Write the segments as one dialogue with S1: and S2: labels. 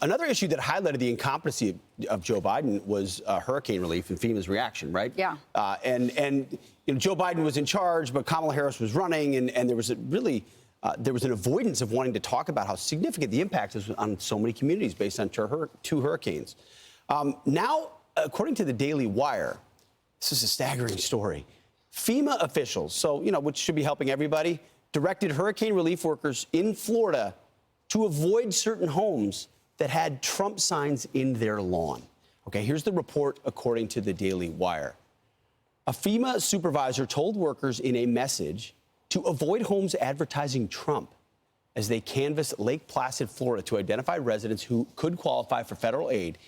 S1: Another issue that highlighted the incompetency of Joe Biden was hurricane relief and FEMA's reaction, right?
S2: Yeah.
S1: And Joe Biden was in charge, but Kamala Harris was running, and there was there was an avoidance of wanting to talk about how significant the impact is on so many communities based on two hurricanes. Now, according to the Daily Wire, this is a staggering story. FEMA officials, so which should be helping everybody, directed hurricane relief workers in Florida to avoid certain homes that had Trump signs in their lawn. Okay, here's the report according to the Daily Wire. A FEMA supervisor told workers in a message to avoid homes advertising Trump as they canvassed Lake Placid, Florida, to identify residents who could qualify for federal aid.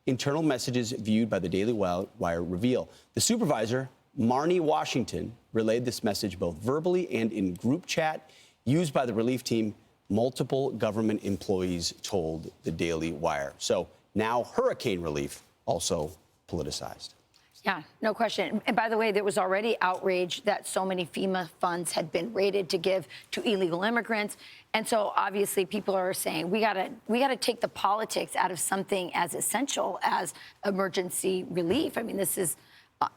S1: Internal messages viewed by the Daily Wire reveal. The supervisor, Marnie Washington, relayed this message both verbally and in group chat used by the relief team. Multiple government employees told the Daily Wire. So now hurricane relief also politicized.
S2: Yeah, no question. And by the way, there was already outrage that so many FEMA funds had been raided to give to illegal immigrants. And so obviously people are saying we gotta take the politics out of something as essential as emergency relief. I mean, this is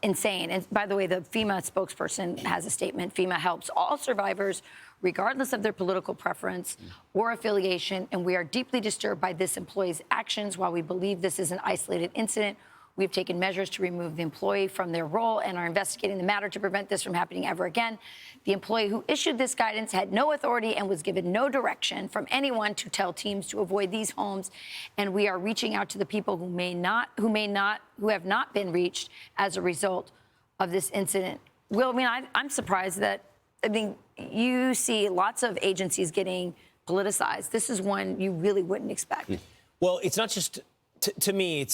S2: insane. And by the way, the FEMA spokesperson has a statement. FEMA helps all survivors, regardless of their political preference or affiliation, and we are deeply disturbed by this employee's actions. While we believe this is an isolated incident, we've taken measures to remove the employee from their role and are investigating the matter to prevent this from happening ever again. The employee who issued this guidance had no authority and was given no direction from anyone to tell teams to avoid these homes. And we are reaching out to the people who have not been reached as a result of this incident. Will, I mean, I'm surprised that, you see lots of agencies getting politicized. This is one you really wouldn't expect.
S3: Well, it's not just, to me,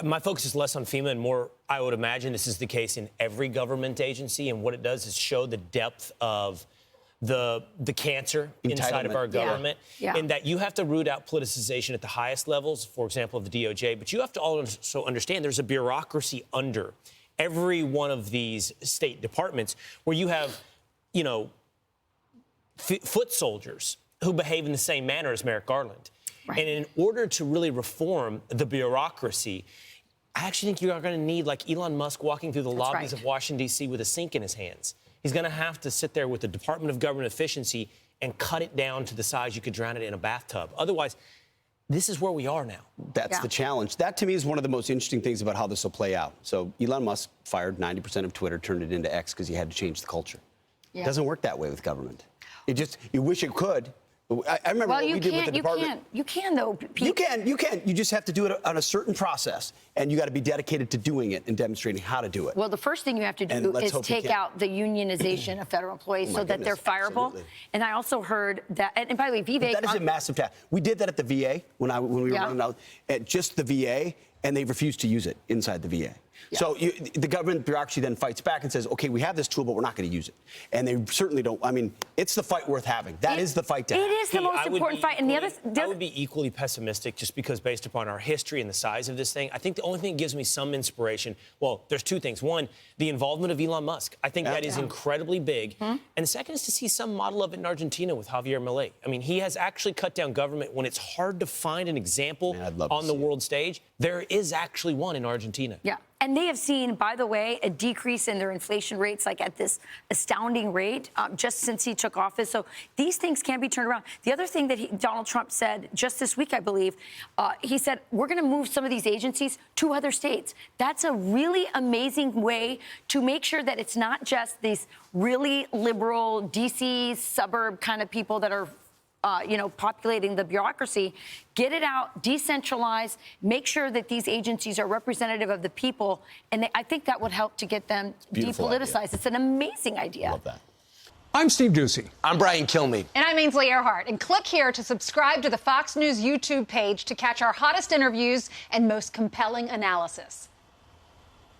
S3: my focus is less on FEMA and more, I would imagine this is the case in every government agency. And what it does is show the depth of the cancer inside of our government.
S2: Yeah.
S3: And that you have to root out politicization at the highest levels, for example, of the DOJ. But you have to also understand there's a bureaucracy under every one of these state departments where you have, foot soldiers who behave in the same manner as Merrick Garland. Right. And in order to really reform the bureaucracy, I actually think you are going to need, like Elon Musk walking through the lobbies of Washington, D.C. with a sink in his hands. He's going to have to sit there with the Department of Government Efficiency and cut it down to the size you could drown it in a bathtub. Otherwise, this is where we are now.
S1: That's the challenge. That, to me, is one of the most interesting things about how this will play out. So Elon Musk fired 90% of Twitter, turned it into X because he had to change the culture. Yeah. It doesn't work that way with government. You wish it could. I remember what we did with the department.
S2: You can, though, Pete.
S1: You can. You just have to do it on a certain process, and you got to be dedicated to doing it and demonstrating how to do it.
S2: Well, the first thing you have to do is take out the unionization of federal employees so that they're fireable. Absolutely. And I also heard that, and by the way, Vivek...
S1: That is a massive task. We did that at the VA when we were running out at just the VA, and they refused to use it inside the VA. Yeah. So the government bureaucracy then fights back and says, okay, we have this tool, but we're not going to use it. And they certainly don't. I mean, it's the fight worth having. That is the fight to have.
S2: It is the most important fight. And
S3: I would be equally pessimistic just because based upon our history and the size of this thing. I think the only thing that gives me some inspiration, well, there's two things. One, the involvement of Elon Musk. I think that is incredibly big. And the second is to see some model of it in Argentina with Javier Milei. I mean, he has actually cut down government when it's hard to find an example on the world stage. There is actually one in Argentina.
S2: Yeah. And they have seen, by the way, a decrease in their inflation rates, like at this astounding rate, just since he took office. So these things can be turned around. The other thing that Donald Trump said just this week, I believe, he said, we're going to move some of these agencies to other states. That's a really amazing way to make sure that it's not just these really liberal D.C. suburb kind of people that are populating the bureaucracy. Get it out, decentralize, make sure that these agencies are representative of the people. And I think that would help to get them depoliticized. Idea. It's an amazing idea.
S1: Love that.
S4: I'm Steve Ducey.
S5: I'm Brian Kilmeade.
S6: And I'm Ainsley Earhart. And click here to subscribe to the Fox News YouTube page to catch our hottest interviews and most compelling analysis.